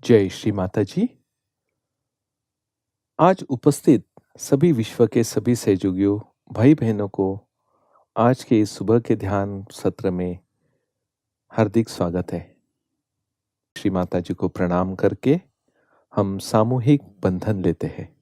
जय श्री माता जी। आज उपस्थित सभी विश्व के सभी सहयोगियों भाई बहनों को आज के इस सुबह के ध्यान सत्र में हार्दिक स्वागत है। श्री माता जी को प्रणाम करके हम सामूहिक बंधन लेते हैं।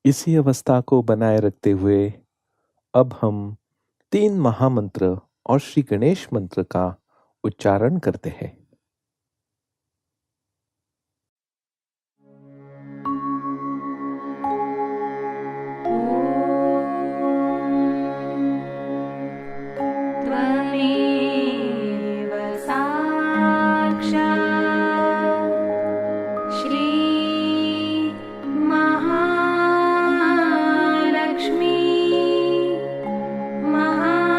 इसी अवस्था को बनाए रखते हुए अब हम 3 महामंत्र और श्री गणेश मंत्र का उच्चारण करते हैं। त्वमेव साक्षात् श्री महालक्ष्मी महासरस्वती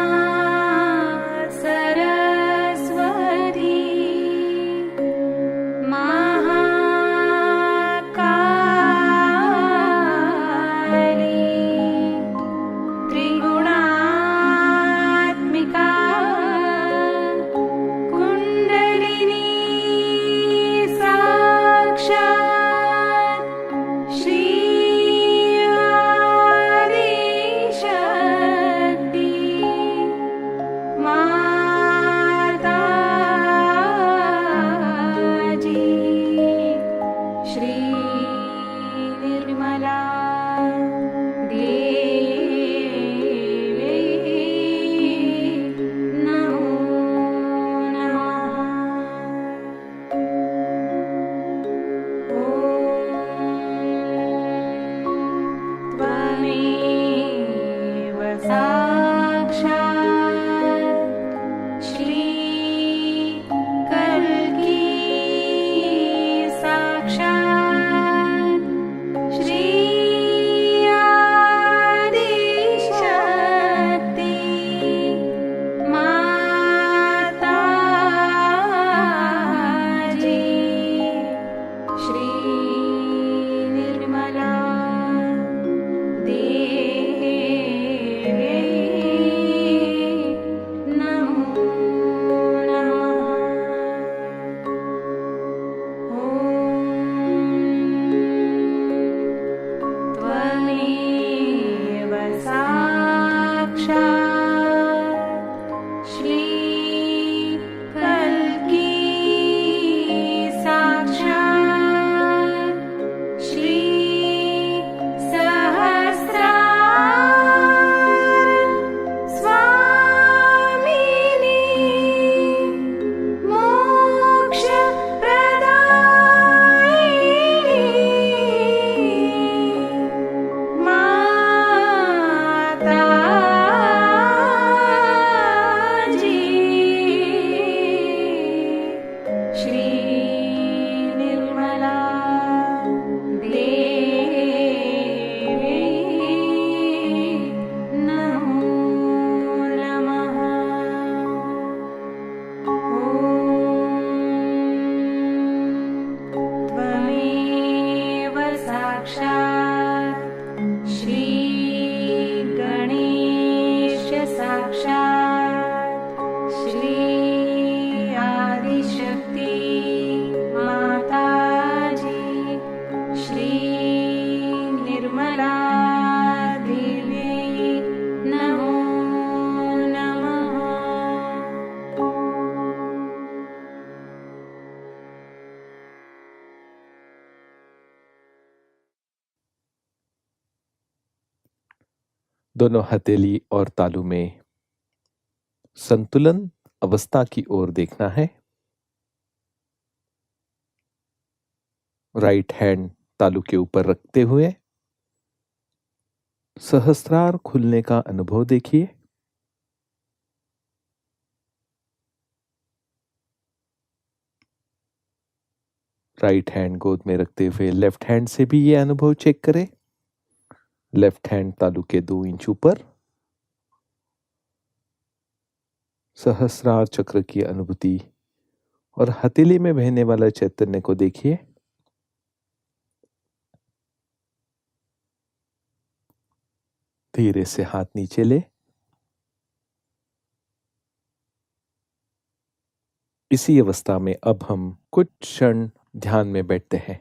दोनों हथेली और तालू में संतुलन अवस्था की ओर देखना है। राइट हैंड तालू के ऊपर रखते हुए सहस्त्रार खुलने का अनुभव देखिए। राइट हैंड गोद में रखते हुए लेफ्ट हैंड से भी ये अनुभव चेक करें। लेफ्ट हैंड तालू के 2 इंच ऊपर सहस्रार चक्र की अनुभूति और हथेली में बहने वाला चैतन्य को देखिए। धीरे से हाथ नीचे ले। इसी अवस्था में अब हम कुछ क्षण ध्यान में बैठते हैं।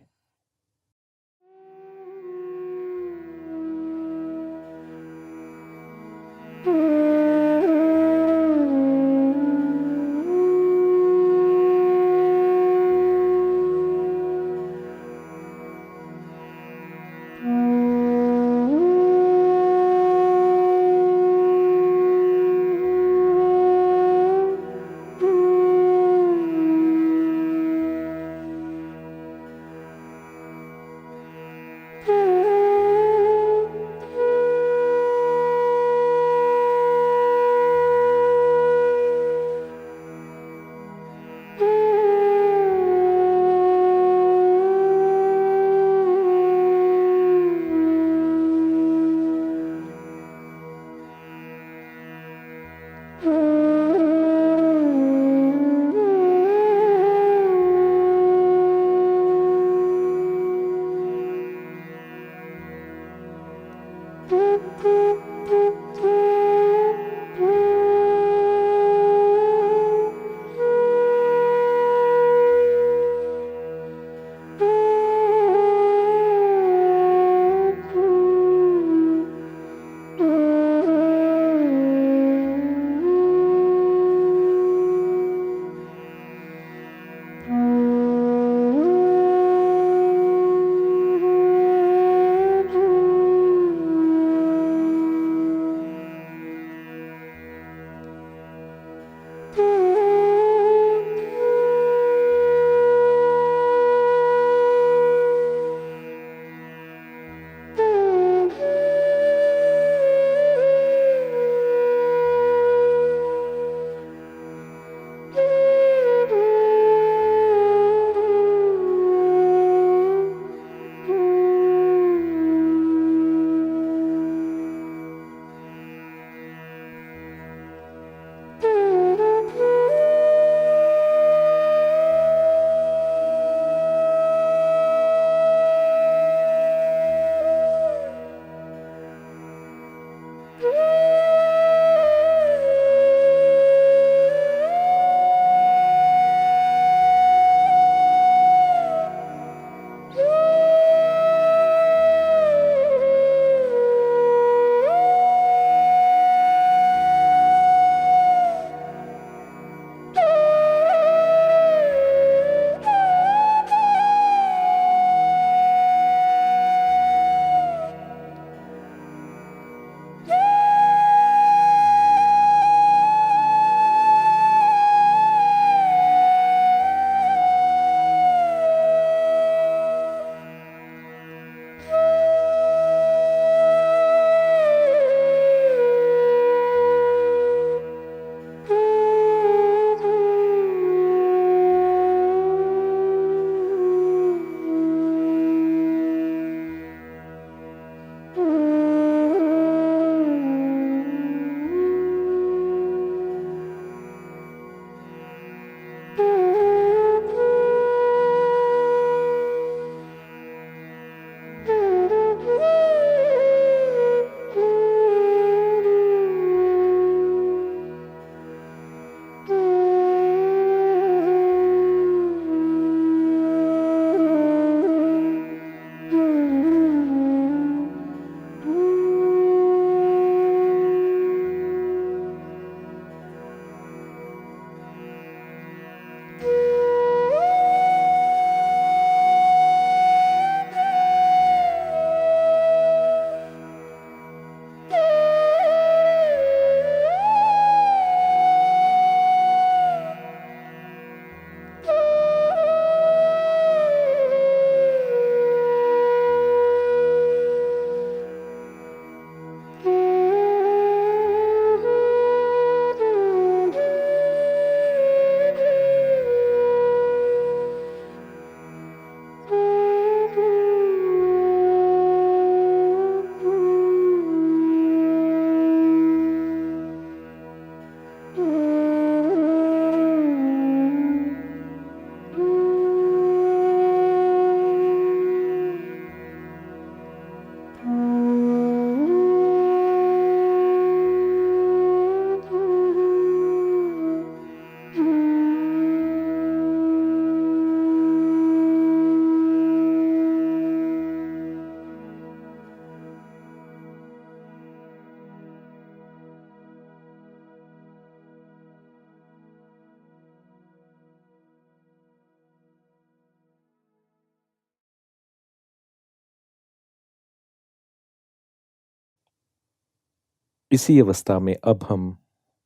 इसी अवस्था में अब हम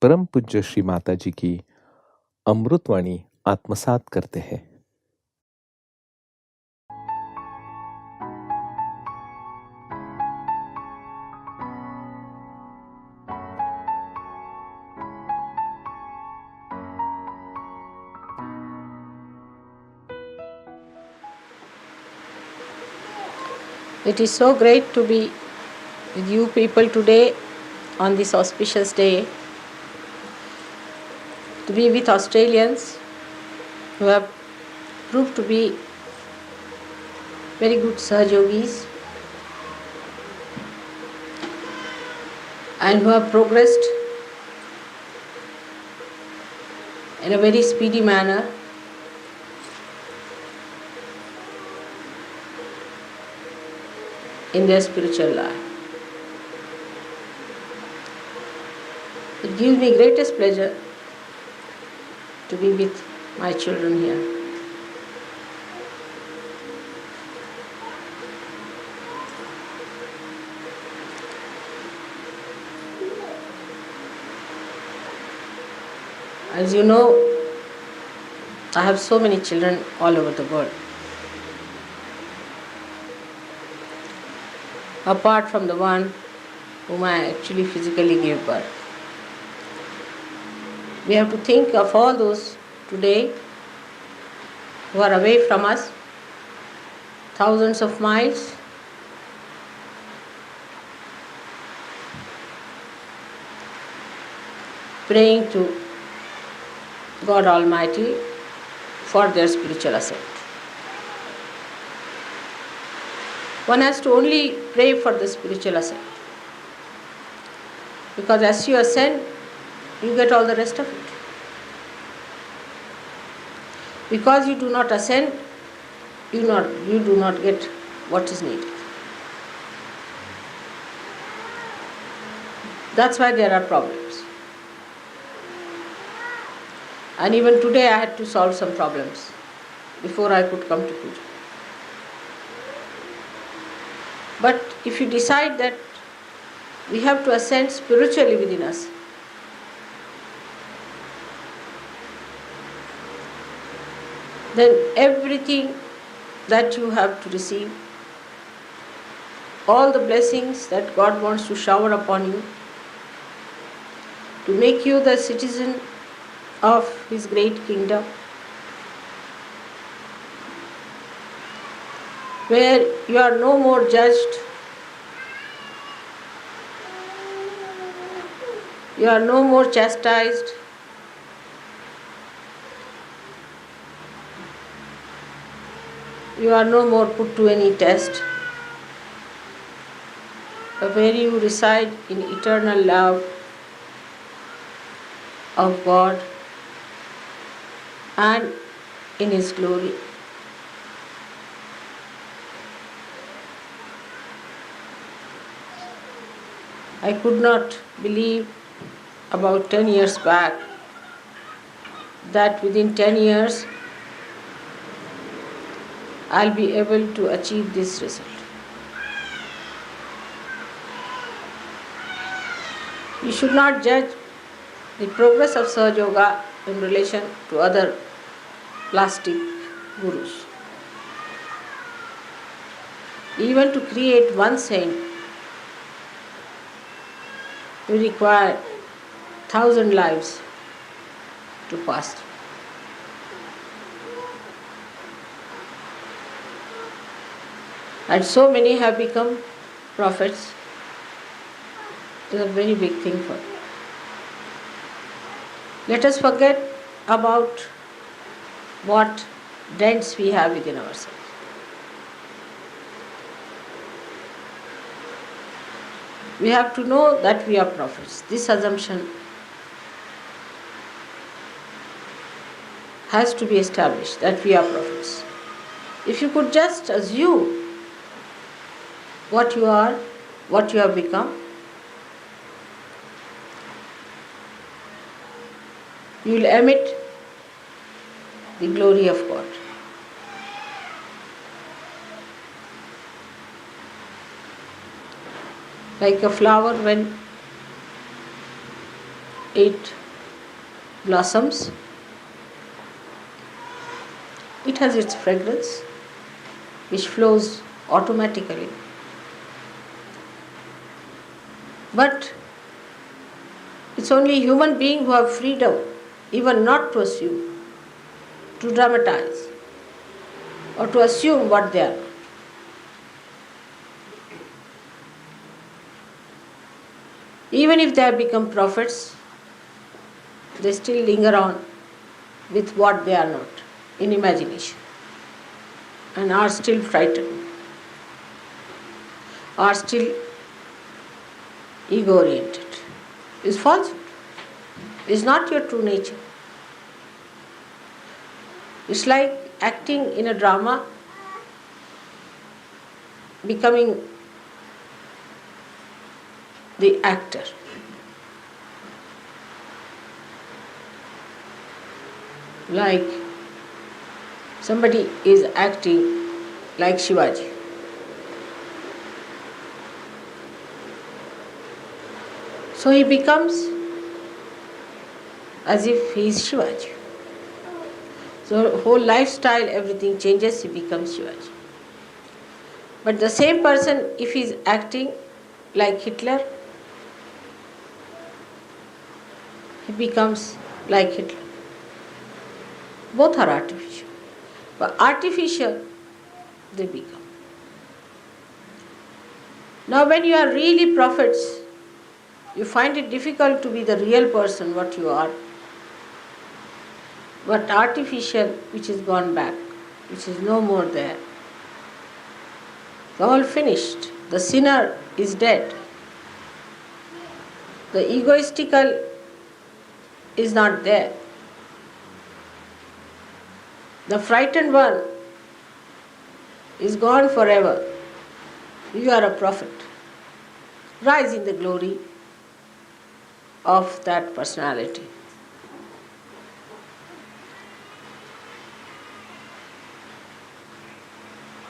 परम पूज्य श्री माता जी की अमृतवाणी आत्मसात करते हैं। It is so great to be with you people today on this auspicious day, to be with Australians who have proved to be very good Sahajogis and who have progressed in a very speedy manner. In their spiritual life. It gives me greatest pleasure to be with my children here. As you know, I have so many children all over the world. Apart from the one whom I actually physically gave birth. We have to think of all those today who are away from us, thousands of miles, praying to God Almighty for their spiritual ascent. One has to only pray for the spiritual ascent, because as you ascend, you get all the rest of it. Because you do not ascend, you do not get what is needed. That's why there are problems. And even today I had to solve some problems before I could come to puja. But if you decide that we have to ascend spiritually within us, then everything that you have to receive, all the blessings that God wants to shower upon you, to make you the citizen of His great kingdom, where you are no more judged, you are no more chastised, you are no more put to any test, but where you reside in eternal love of God and in His glory. I could not believe about 10 years back that within 10 years I'll be able to achieve this result. You should not judge the progress of Sahaja Yoga in relation to other plastic gurus. Even to create one saint, we require 1,000 lives to pass through. And so many have become prophets. It is a very big thing for them. Let us forget about what dents we have within ourselves. We have to know that we are prophets. This assumption has to be established, that we are prophets. If you could just assume what you are, what you have become, you will emit the glory of God. Like a flower, when it blossoms. It has its fragrance which flows automatically. But it's only human beings who have freedom even not to assume, to dramatize, or to assume what they are. Even if they have become prophets, they still linger on with what they are not in imagination and are still frightened, are still ego oriented. Is falsehood. Is not your true nature. It's like acting in a drama, becoming the actor. Like somebody is acting like Shivaji. So he becomes as if he is Shivaji. So whole lifestyle, everything changes, he becomes Shivaji. But the same person, if he is acting like Hitler, he becomes like Hitler. Both are artificial. But artificial, they become. Now when you are really prophets, you find it difficult to be the real person, what you are. But artificial, which is gone back, which is no more there. It's all finished. The sinner is dead. The egoistical is not there. The frightened one is gone forever. You are a prophet. Rise in the glory of that personality.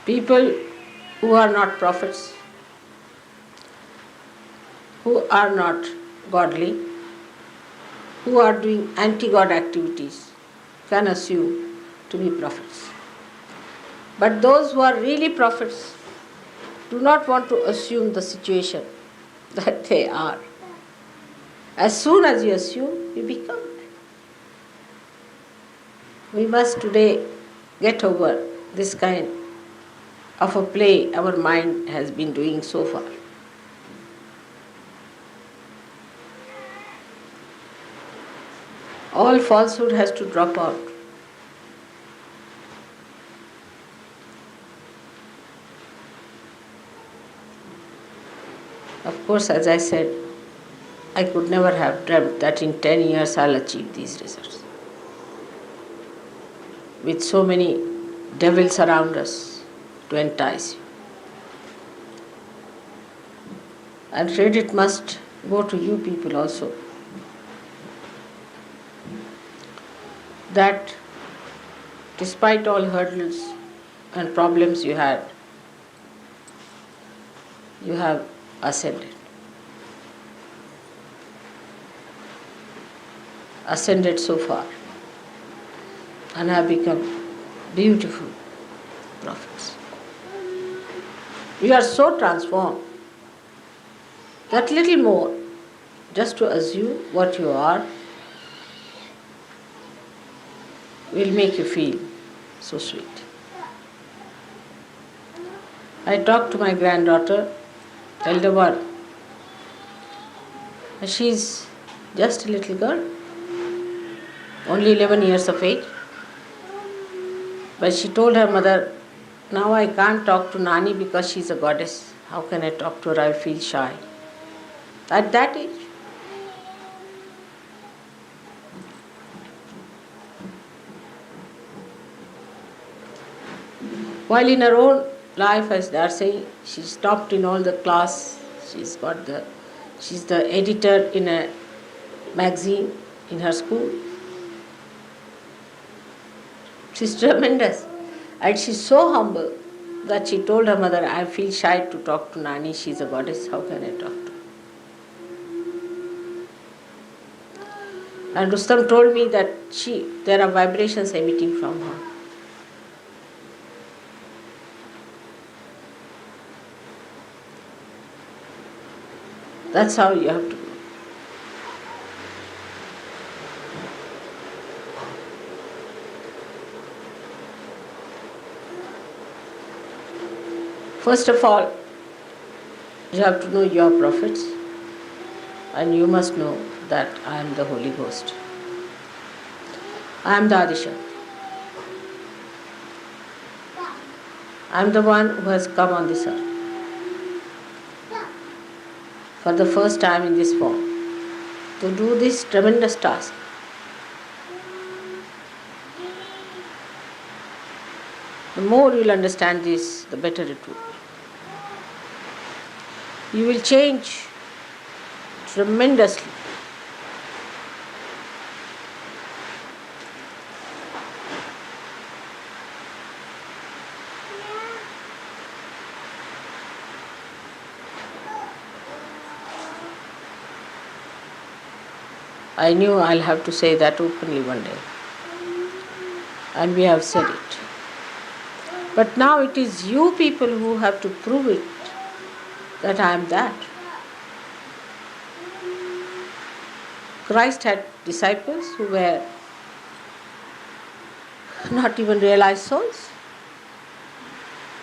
People who are not prophets, who are not godly, who are doing anti-God activities, can assume to be prophets. But those who are really prophets do not want to assume the situation that they are. As soon as you assume, you become. We must today get over this kind of a play our mind has been doing so far. All falsehood has to drop out. Of course, as I said, I could never have dreamt that in 10 years I'll achieve these results. With so many devils around us to entice you. And credit must go to you people also. That despite all hurdles and problems you had, you have ascended. Ascended so far and have become beautiful prophets. You are so transformed that little more, just to assume what you are, will make you feel so sweet. I talked to my granddaughter, elder one. She's just a little girl, only 11 years of age. But she told her mother, now I can't talk to Nani because she's a goddess. How can I talk to her? I feel shy. At that age. While in her own life, as they are saying, she's topped in all the class. She's the editor in a magazine in her school. She's tremendous. And she's so humble that she told her mother, I feel shy to talk to Nani. She's a goddess. How can I talk to her? And Rustam told me that there are vibrations emitting from her. That's how you have to do. First of all, you have to know your prophets, and you must know that I am the Holy Ghost. I am the Adishakti. I am the one who has come on this earth for the first time in this form to do this tremendous task. The more you will understand this, the better it will be. You will change tremendously. I knew I'll have to say that openly one day. And we have said it. But now it is you people who have to prove it that I am that. Christ had disciples who were not even realized souls.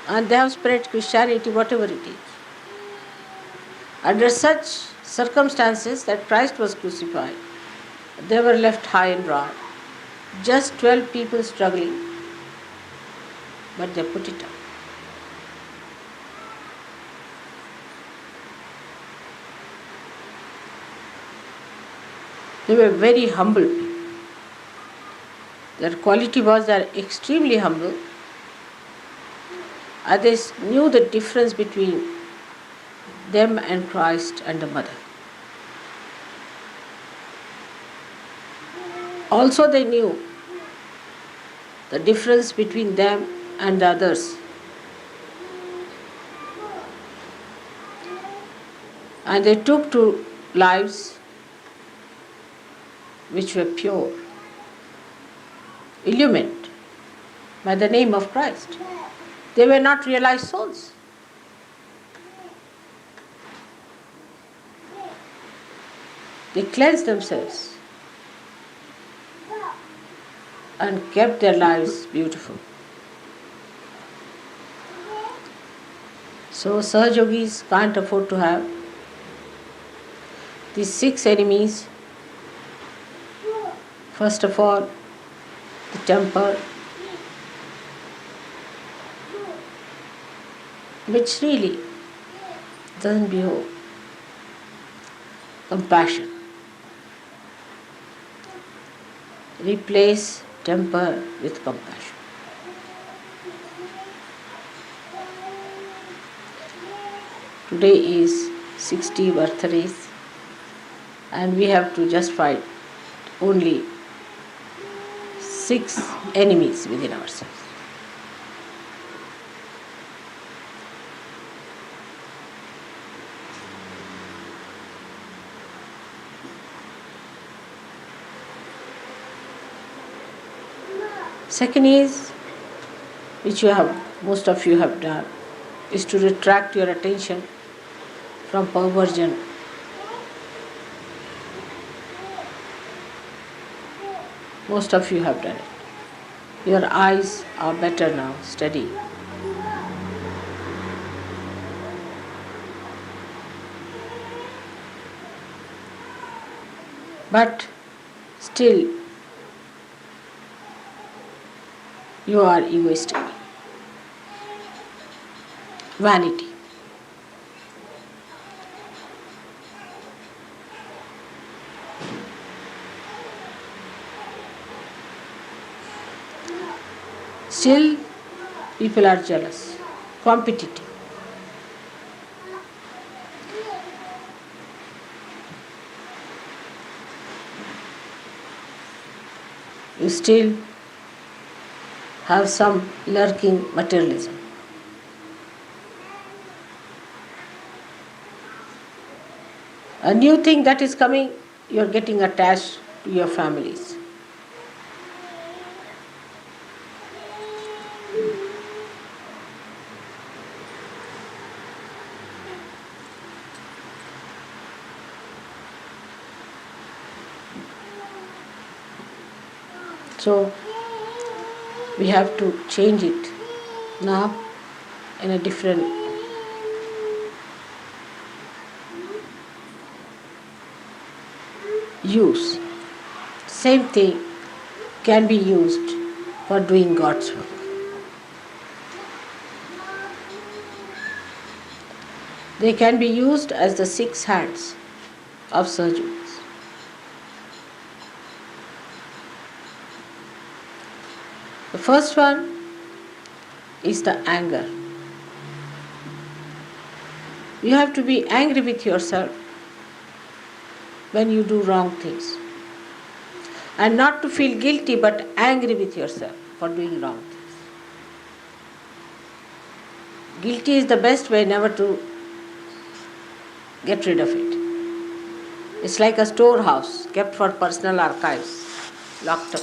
And they have spread Christianity, whatever it is. Under such circumstances that Christ was crucified, they were left high and dry. Just 12 people struggling. But they put it up. They were very humble. Their quality was they are extremely humble. And they knew the difference between them and Christ and the Mother. Also they knew the difference between them and the others. And they took to lives which were pure, illumined by the name of Christ. They were not realized souls. They cleansed themselves and kept their lives beautiful. So Sahajogis can't afford to have these 6 enemies. First of all, the temper, which really doesn't behold compassion. Replace temper with compassion. Today is 60 birthdays, and we have to just fight only 6 enemies within ourselves. Second is, which most of you have done, is to retract your attention from perversion. Most of you have done it. Your eyes are better now, steady. But still, you are egoistic. Vanity. Still, people are jealous, competitive. You still have some lurking materialism. A new thing that is coming, you are getting attached to your families. So we have to change it now in a different use. Same thing can be used for doing God's work. They can be used as the 6 hands of surgeons. The first one is the anger. You have to be angry with yourself when you do wrong things. And not to feel guilty but angry with yourself for doing wrong things. Guilty is the best way never to get rid of it. It's like a storehouse kept for personal archives, locked up.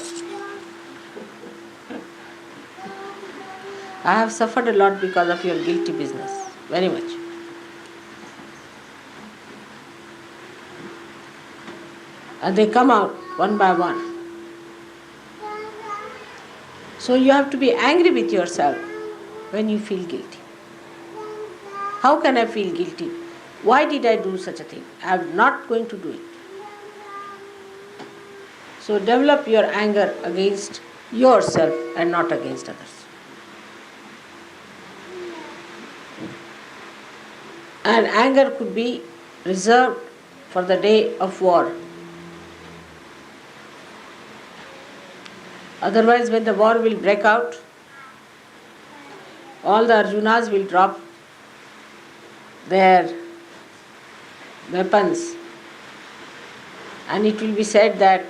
I have suffered a lot because of your guilty business, very much. And they come out one by one. So you have to be angry with yourself when you feel guilty. How can I feel guilty? Why did I do such a thing? I am not going to do it. So develop your anger against yourself and not against others. And anger could be reserved for the day of war. Otherwise, when the war will break out, all the Arjunas will drop their weapons, and it will be said that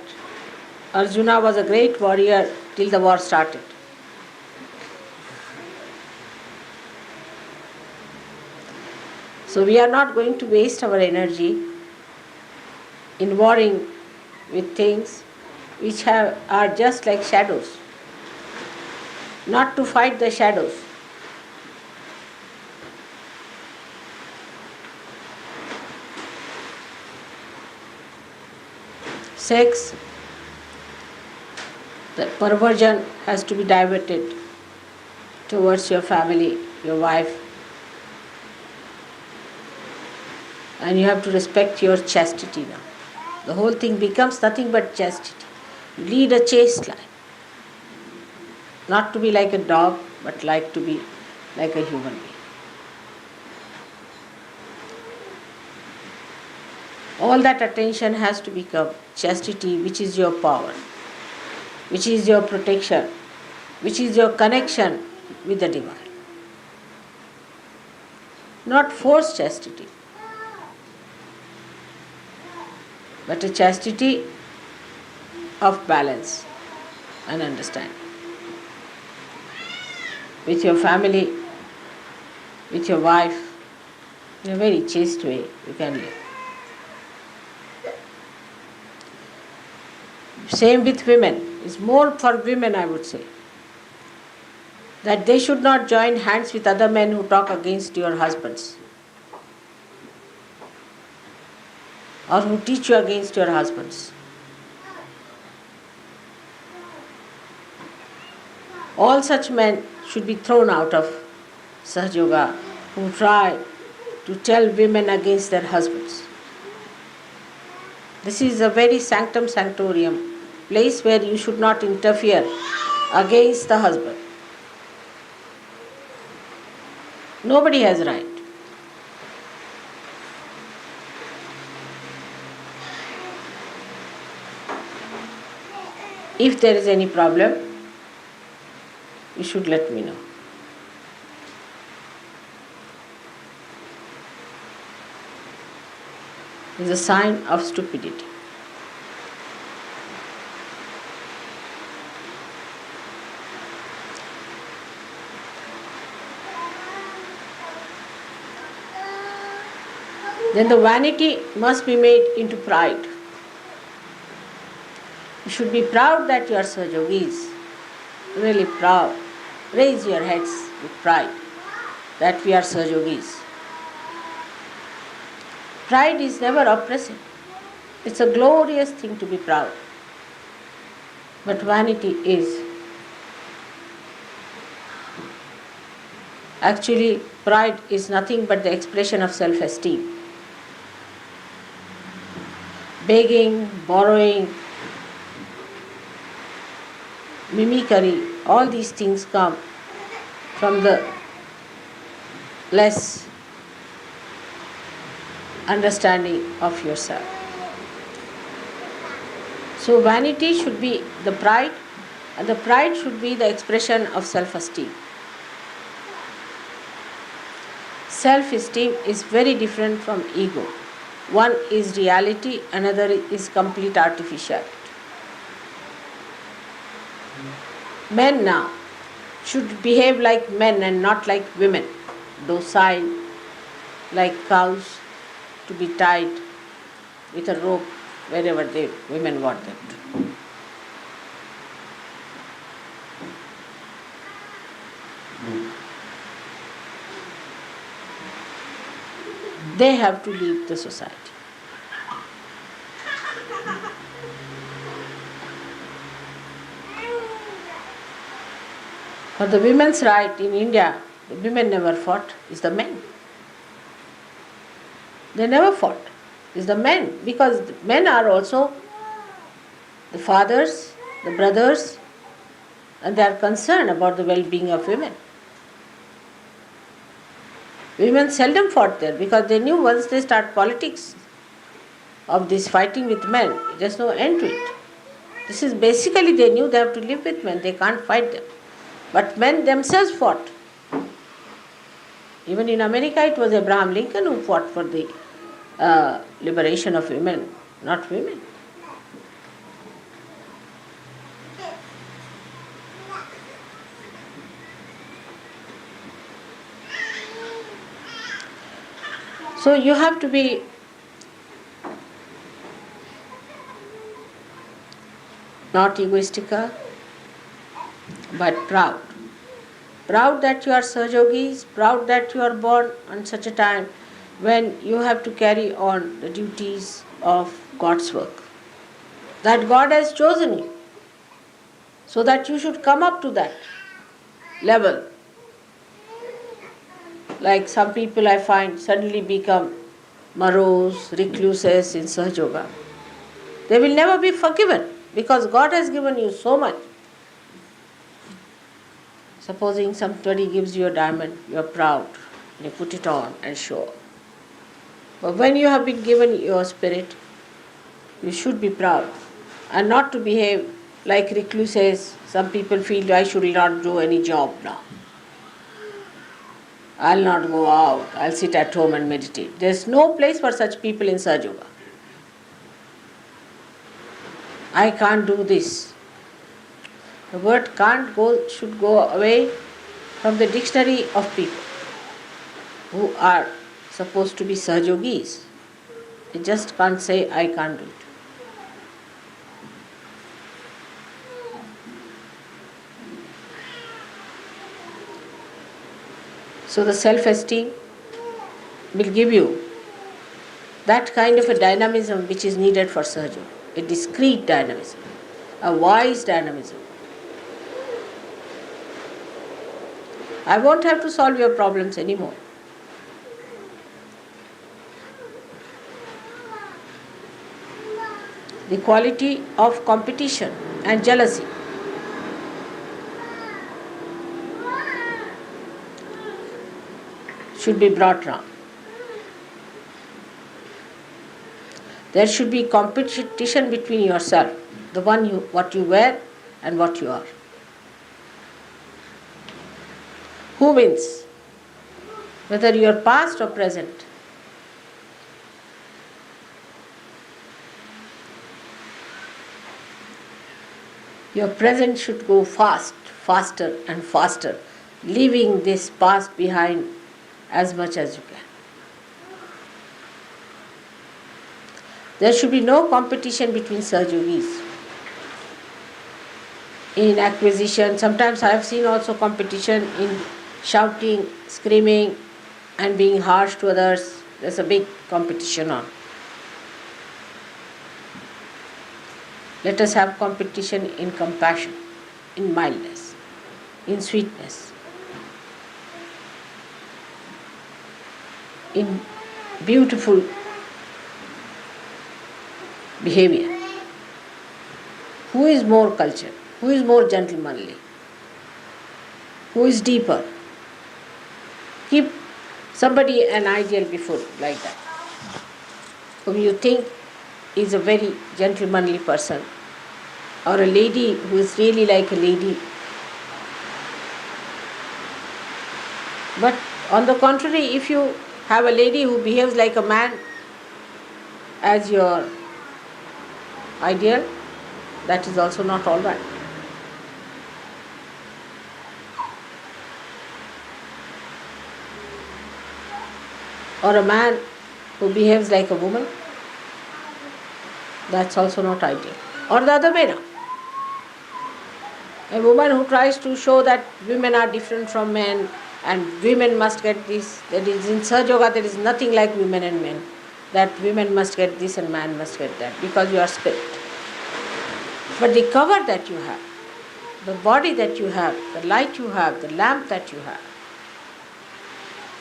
Arjuna was a great warrior till the war started. So we are not going to waste our energy in warring with things which are just like shadows. Not to fight the shadows. Sex, the perversion has to be diverted towards your family, your wife. And you have to respect your chastity now. The whole thing becomes nothing but chastity. Lead a chaste life. Not to be like a dog, but to be like a human being. All that attention has to become chastity, which is your power, which is your protection, which is your connection with the divine. Not forced chastity, but a chastity of balance and understanding. With your family, with your wife, in a very chaste way you can live. Same with women. It's more for women, I would say, that they should not join hands with other men who talk against your husbands or who teach you against your husbands. All such men should be thrown out of Sahaja Yoga who try to tell women against their husbands. This is a very sanctum sanctorium, place where you should not interfere against the husband. Nobody has a right. If there is any problem, you should let me know. It is a sign of stupidity. Then the vanity must be made into pride. You should be proud that you are Sahajogis. Really proud. Raise your heads with pride that we are Sahajogis. Pride is never oppressive. It's a glorious thing to be proud. But vanity is. Actually, pride is nothing but the expression of self-esteem. Begging, borrowing, mimicry, all these things come from the less understanding of yourself. So vanity should be the pride, and the pride should be the expression of self-esteem. Self-esteem is very different from ego. One is reality, another is complete artificiality. Men now should behave like men and not like women, docile, like cows, to be tied with a rope wherever women want them to. They have to leave the society. For the women's right in India, the women never fought, it's the men. They never fought, it's the men, because the men are also the fathers, the brothers, and they are concerned about the well-being of women. Women seldom fought there because they knew once they start politics of this fighting with men, there's no end to it. This is basically they knew they have to live with men, they can't fight them. But men themselves fought. Even in America it was Abraham Lincoln who fought for the liberation of women, not women. So you have to be not egoistical, but proud. Proud that you are Sahajogis, proud that you are born on such a time when you have to carry on the duties of God's work. That God has chosen you, so that you should come up to that level. Like some people I find suddenly become morose, recluses in Sahaja Yoga. They will never be forgiven because God has given you so much. Supposing somebody gives you a diamond, you are proud, you put it on and show. But when you have been given your spirit, you should be proud and not to behave like recluses. Some people feel I should not do any job now. I'll not go out, I'll sit at home and meditate. There's no place for such people in Sahaja Yoga. I can't do this. The word can't go should go away from the dictionary of people who are supposed to be Sahajogis. They just can't say, I can't do it. So the self-esteem will give you that kind of a dynamism which is needed for Sahaja Yoga, a discreet dynamism, a wise dynamism. I won't have to solve your problems anymore. The quality of competition and jealousy should be brought down. There should be competition between yourself, the one what you wear and what you are. Who wins? Whether you are past or present. Your present should go fast, faster and faster, leaving this past behind as much as you can. There should be no competition between Sahajogis. in acquisition. Sometimes I have seen also competition in shouting, screaming, and being harsh to others. There's a big competition on. Let us have competition in compassion, in mildness, in sweetness, in beautiful behavior. Who is more cultured? Who is more gentlemanly? Who is deeper? Keep somebody an ideal before you like that, whom you think is a very gentlemanly person, or a lady who is really like a lady. But on the contrary, if you have a lady who behaves like a man as your ideal, that is also not all right. Or a man who behaves like a woman, that's also not ideal. Or the other way around. A woman who tries to show that women are different from men and women must get this, that is in Sahaja Yoga there is nothing like women and men, that women must get this and man must get that because you are spirit. But the cover that you have, the body that you have, the light you have, the lamp that you have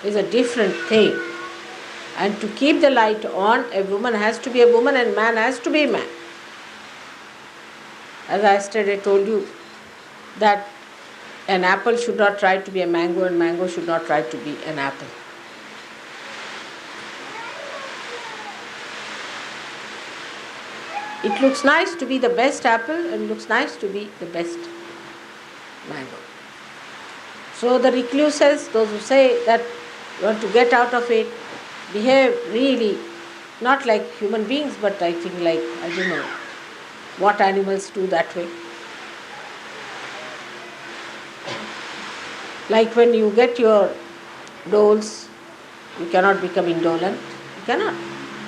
is a different thing. And to keep the light on, a woman has to be a woman and man has to be a man. As I yesterday told you, that an apple should not try to be a mango and mango should not try to be an apple. It looks nice to be the best apple and looks nice to be the best mango. So the recluses, those who say that you want to get out of it, behave really not like human beings, but I think like, I don't know what animals do that way. Like when you get your doles, you cannot become indolent. You cannot.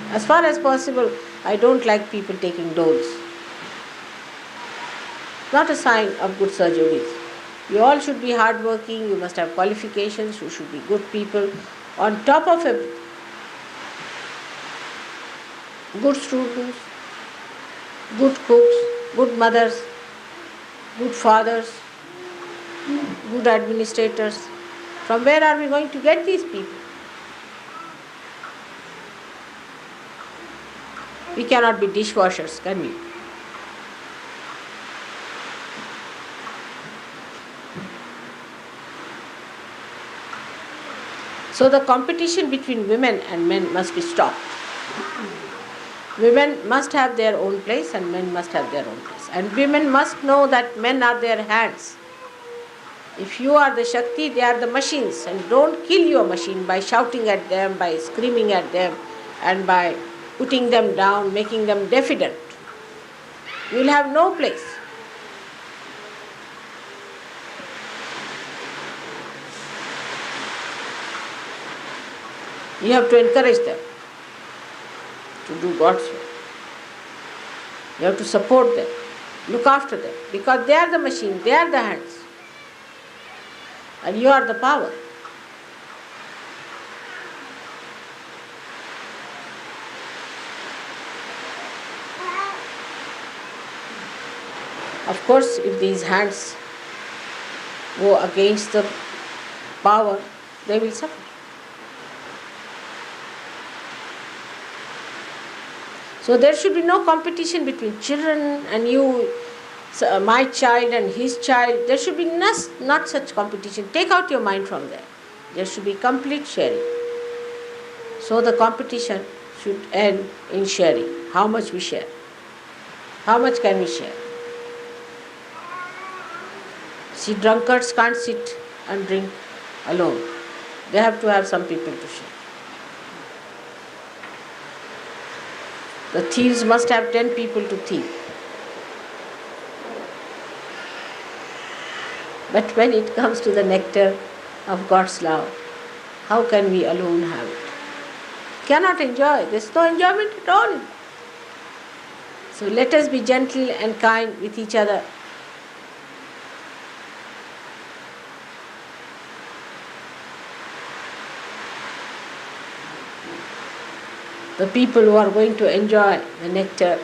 As far as possible, I don't like people taking doles. Not a sign of good surgeries. You all should be hardworking, you must have qualifications, you should be good people. On top of it, good students, good cooks, good mothers, good fathers, good administrators. From where are we going to get these people? We cannot be dishwashers, can we? So the competition between women and men must be stopped. Women must have their own place and men must have their own place. And women must know that men are their hands. If you are the Shakti, they are the machines. And don't kill your machine by shouting at them, by screaming at them, and by putting them down, making them defiant. You will have no place. You have to encourage them to do God's will. You have to support them, look after them, because they are the machine, they are the hands, and you are the power. Of course, if these hands go against the power, they will suffer. So there should be no competition between children and you, my child and his child. There should be not such competition. Take out your mind from there. There should be complete sharing. So the competition should end in sharing. How much we share? How much can we share? See, drunkards can't sit and drink alone. They have to have some people to share. The thieves must have 10 people to thieve. But when it comes to the nectar of God's love, how can we alone have it? Cannot enjoy. There's no enjoyment at all. So let us be gentle and kind with each other. The people who are going to enjoy the nectar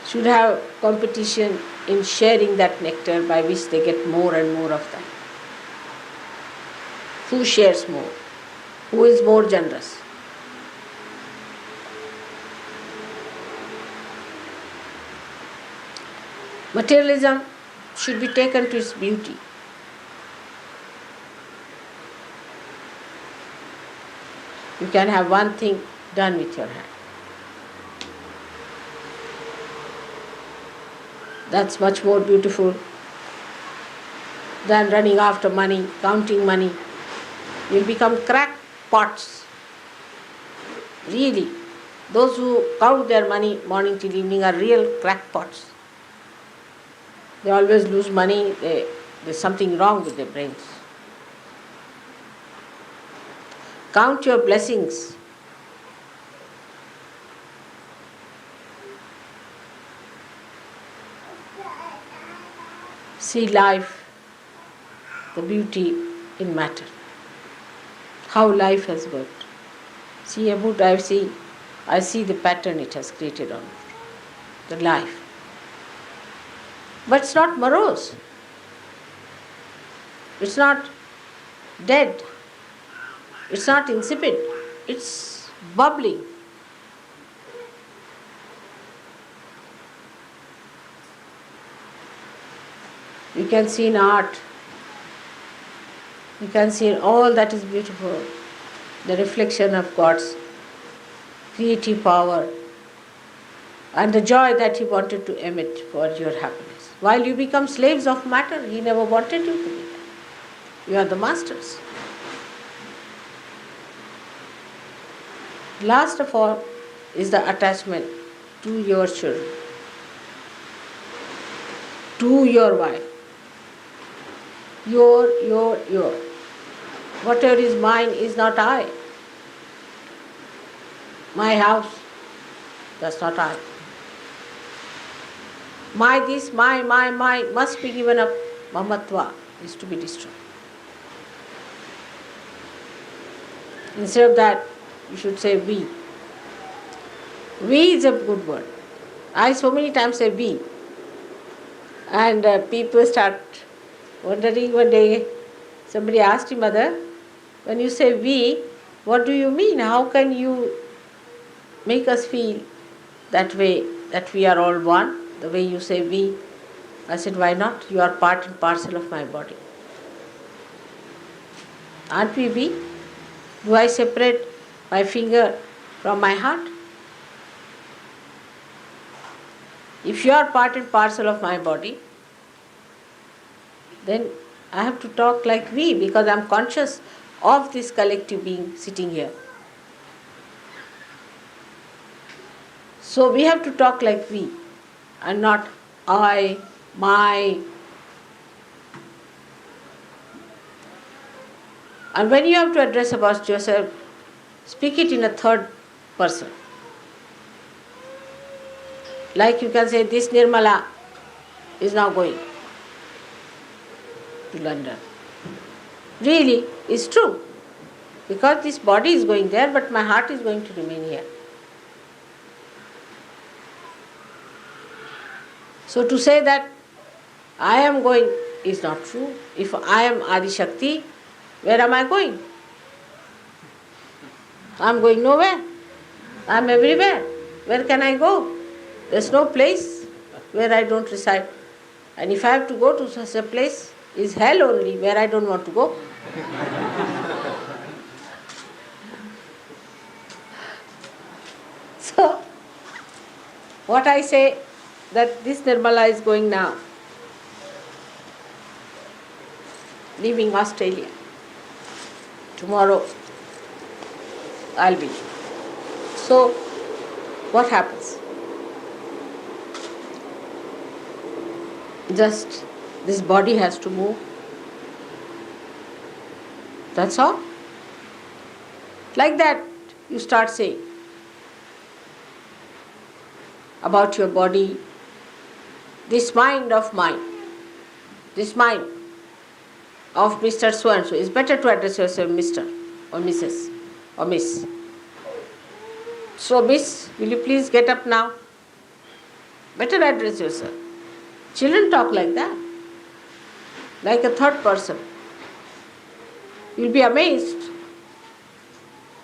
should have competition in sharing that nectar by which they get more and more of that. Who shares more? Who is more generous? Materialism should be taken to its beauty. You can have one thing done with your hand. That's much more beautiful than running after money, counting money. You'll become crackpots. Really, those who count their money morning till evening are real crackpots. They always lose money. There's something wrong with their brains. Count your blessings. See life, the beauty in matter. How life has worked. See a boot, I see the pattern it has created on it, the life. But it's not morose. It's not dead. It's not insipid. It's bubbling. You can see in art, you can see in all that is beautiful, the reflection of God's creative power and the joy that He wanted to emit for your happiness. While you become slaves of matter, He never wanted you to be that. You are the masters. Last of all is the attachment to your children, to your wife. Your. Whatever is mine is not I. My house, that's not I. My this, my must be given up. Mamatva is to be destroyed. Instead of that, you should say we. We is a good word. I so many times say we. And people start wondering. One day somebody asked him, Mother, when you say we, what do you mean? How can you make us feel that way, that we are all one, the way you say we? I said, why not? You are part and parcel of my body. Aren't we we? Do I separate my finger from my heart? If you are part and parcel of my body, then I have to talk like we, because I am conscious of this collective being sitting here. So we have to talk like we and not I, my. And when you have to address about yourself, speak it in a third person. Like you can say, this Nirmala is now going to London. Really, it's true. Because this body is going there, but my heart is going to remain here. So to say that I am going is not true. If I am Adi Shakti, where am I going? I am going nowhere. I am everywhere. Where can I go? There's no place where I don't reside. And if I have to go to such a place, is hell only, where I don't want to go. So, what I say, that this Nirmala is going now, leaving Australia. Tomorrow I'll be. So, what happens? Just this body has to move. That's all. Like that, you start saying about your body, this mind of mine, this mind of Mr. So-and-so. It's better to address yourself Mr. or Mrs. or miss. So, miss, will you please get up now? Better address yourself. Children talk like that, like a third person. You'll be amazed.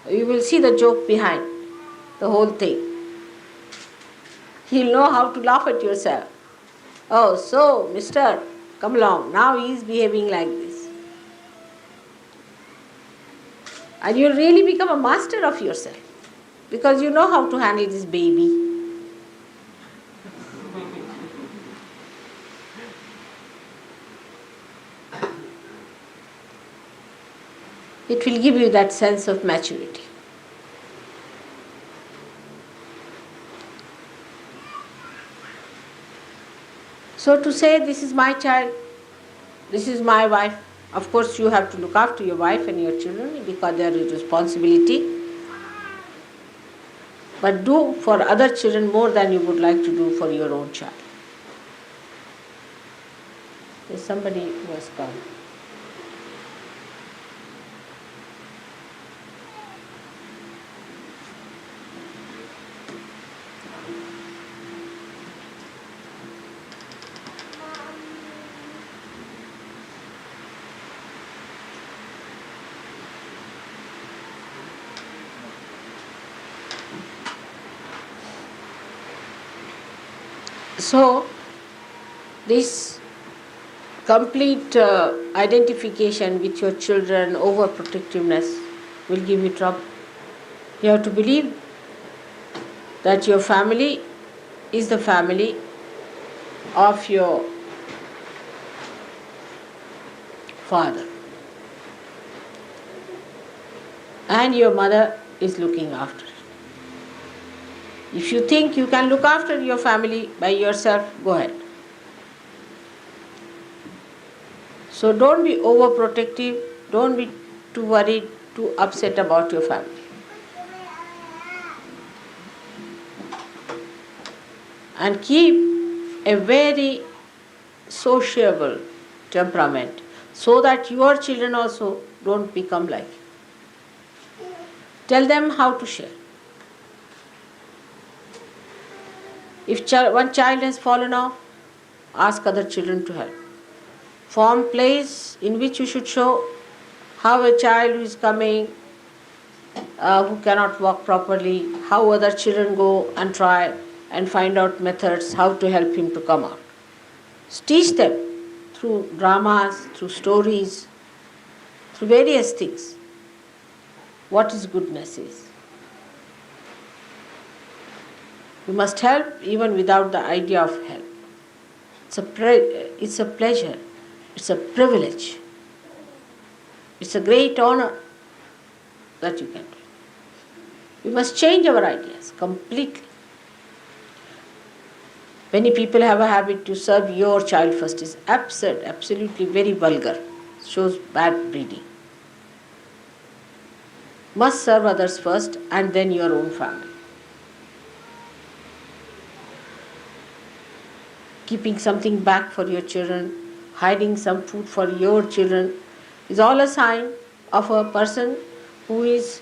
You will see the joke behind the whole thing. You'll know how to laugh at yourself. Oh, so, mister, come along. Now he is behaving like this. And you'll really become a master of yourself because you know how to handle this baby. It will give you that sense of maturity. So to say, this is my child, this is my wife, of course you have to look after your wife and your children because they are your responsibility. But do for other children more than you would like to do for your own child. There's somebody who has come. So, this complete identification with your children, overprotectiveness will give you trouble. You have to believe that your family is the family of your father, and your mother is looking after it. If you think you can look after your family by yourself, go ahead. So don't be overprotective, don't be too worried, too upset about your family. And keep a very sociable temperament so that your children also don't become like you. Tell them how to share. If one child has fallen off, ask other children to help. Form plays in which you should show how a child who is coming, who cannot walk properly, how other children go and try and find out methods how to help him to come out. Teach them through dramas, through stories, through various things what is goodness is. You must help even without the idea of help. It's a pleasure, it's a privilege, it's a great honor that you can do. We must change our ideas completely. Many people have a habit to serve your child first. It's absurd, absolutely very vulgar. It shows bad breeding. Must serve others first and then your own family. Keeping something back for your children, hiding some food for your children is all a sign of a person who is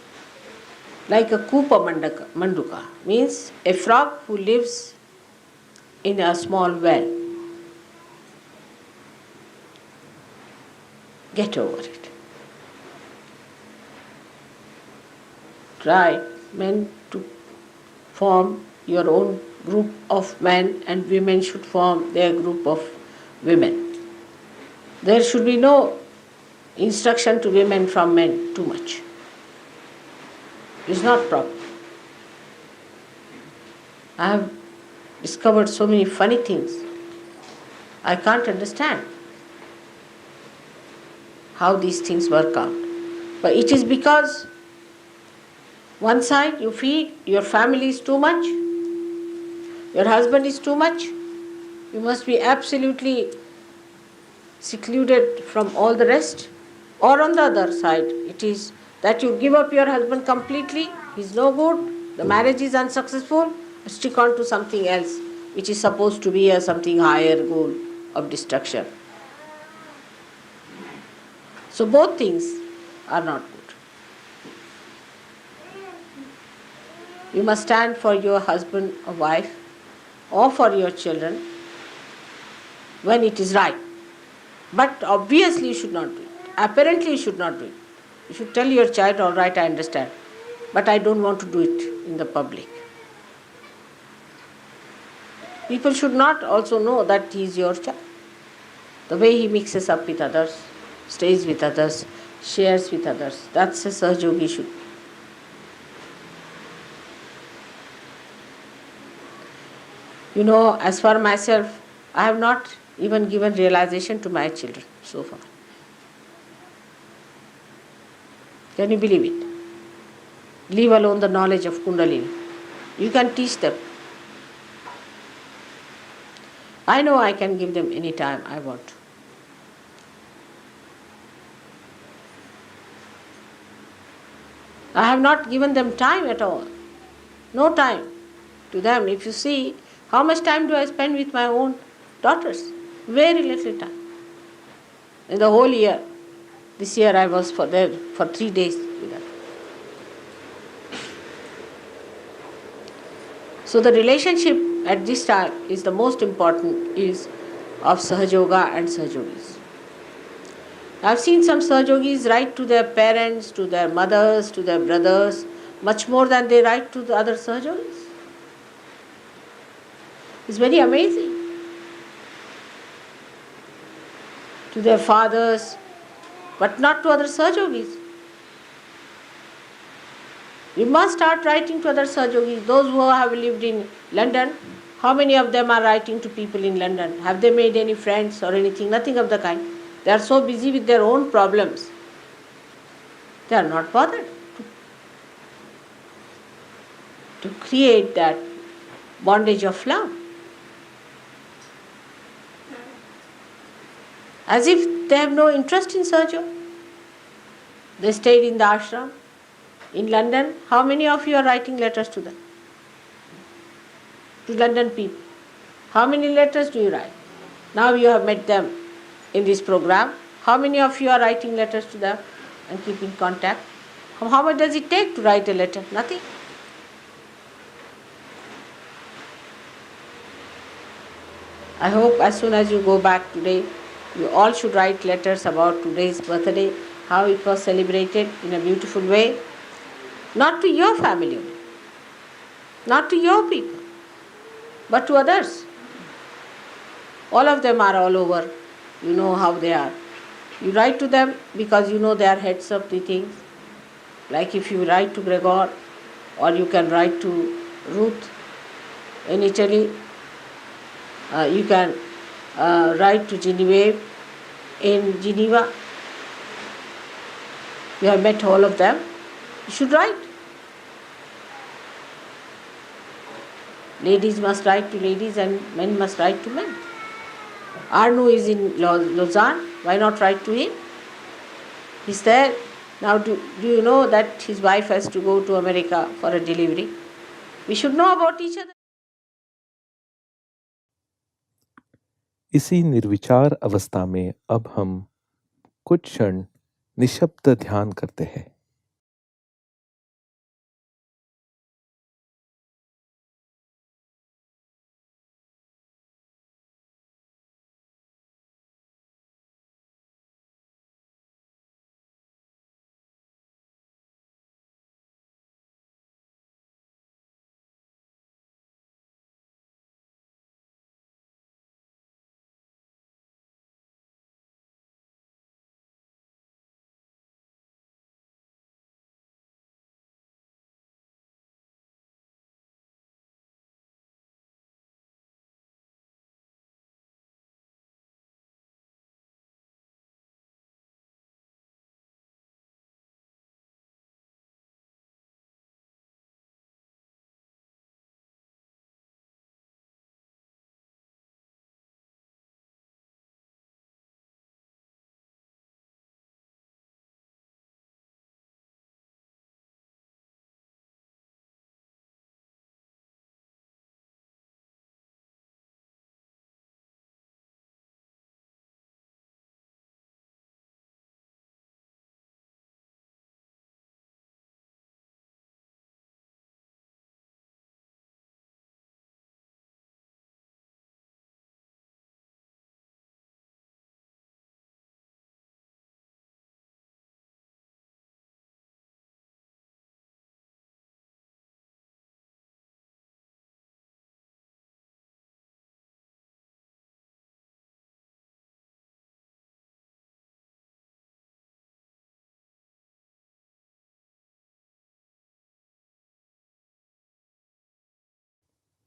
like a Kupa Manduka, means a frog who lives in a small well. Get over it. Try, men, to form your own group of men, and women should form their group of women. There should be no instruction to women from men too much. It's not proper. I have discovered so many funny things. I can't understand how these things work out. But it is because one side you feel your family is too much, your husband is too much, you must be absolutely secluded from all the rest. Or on the other side, it is that you give up your husband completely, he's no good, the marriage is unsuccessful, stick on to something else which is supposed to be a something higher goal of destruction. So both things are not good. You must stand for your husband or wife or for your children when it is right. But obviously you should not do it. Apparently you should not do it. You should tell your child, all right, I understand, but I don't want to do it in the public. People should not also know that he is your child. The way he mixes up with others, stays with others, shares with others, that's a Sahajogi should. You know, as for myself, I have not even given realization to my children so far. Can you believe it? Leave alone the knowledge of Kundalini. You can teach them. I know I can give them any time I want to. I have not given them time at all. No time to them. If you see, how much time do I spend with my own daughters? Very little time. In the whole year. This year I was there for 3 days with them. So the relationship at this time is the most important, is of Sahajoga and Sahajogis. I've seen some Sahajogis write to their parents, to their mothers, to their brothers, much more than they write to the other Sahajogis. It's very amazing. To their fathers, but not to other Sahajogis. You must start writing to other Sahajogis. Those who have lived in London, how many of them are writing to people in London? Have they made any friends or anything? Nothing of the kind. They are so busy with their own problems. They are not bothered to create that bondage of love. As if they have no interest in Sahaja. They stayed in the ashram. In London, how many of you are writing letters to them? To London people. How many letters do you write? Now you have met them in this program. How many of you are writing letters to them and keeping contact? How much does it take to write a letter? Nothing. I hope as soon as you go back today, you all should write letters about today's birthday, how it was celebrated in a beautiful way. Not to your family only, not to your people, but to others. All of them are all over. You know how they are. You write to them because you know they are heads of the things. Like if you write to Gregor, or you can write to Ruth in Italy, you can write to Genevieve in Geneva. You have met all of them. You should write. Ladies must write to ladies and men must write to men. Arnu is in Lausanne. Why not write to him? He's there. Now do you know that his wife has to go to America for a delivery? We should know about each other. इसी निर्विचार अवस्था में अब हम कुछ क्षण निशब्द ध्यान करते हैं।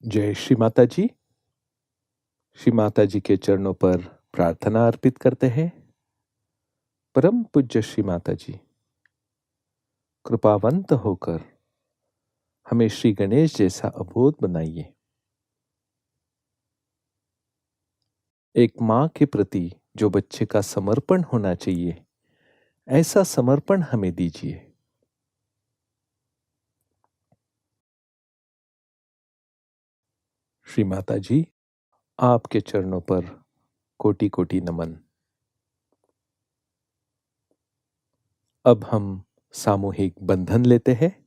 जय श्री माता जी। श्री माता जी के चरणों पर प्रार्थना अर्पित करते हैं। परम पूज्य श्री माता जी, कृपावंत होकर हमें श्री गणेश जैसा अबोध बनाइए। एक माँ के प्रति जो बच्चे का समर्पण होना चाहिए, ऐसा समर्पण हमें दीजिए। श्री माता जी, आपके चरणों पर कोटि कोटि नमन। अब हम सामूहिक बंधन लेते हैं।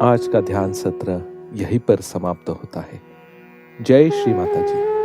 आज का ध्यान सत्र यहीं पर समाप्त होता है। जय श्री माता जी।